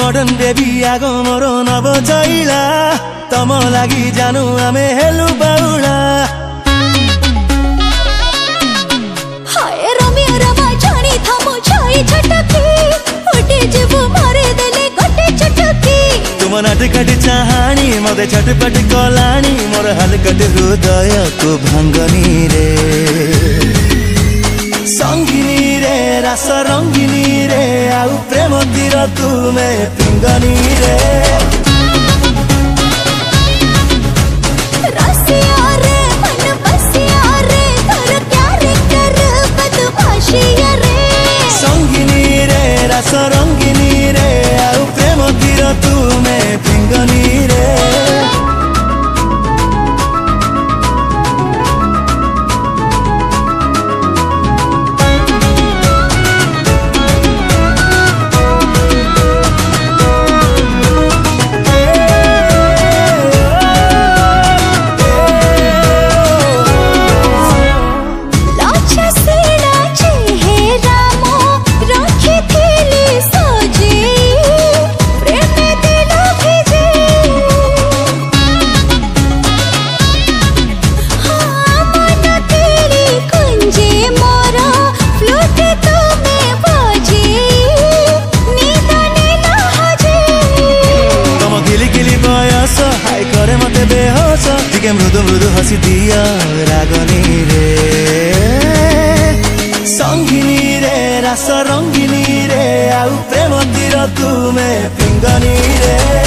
Modern baby आगो मोरो नव चैला तम लागि जानु आमे हेलु बाउला हाय रमिया रमा जानी थमो छाई छटकी उठे जीव मारे देले गटे चटकी तुम नाटकट चाहानी मते छटपट कलानी मोर हलकट हृदय को भांगनी रे संगिनी रे रस रंगिनी रे आउ प्रेम तीर तुमे पिंगनी रे रसिया रे मन बसिया रे कर प्यारे कर बदमाशिया रे संगिनी रे रस रंगिनी रे आउ प्रेम तीर तुमे पिंगनी रे मृदु मृदु हसी दिया रागनी रे संगिनी रे रस रंगिनी रे आउ प्रेम तीर तुमे पिंगनी रे।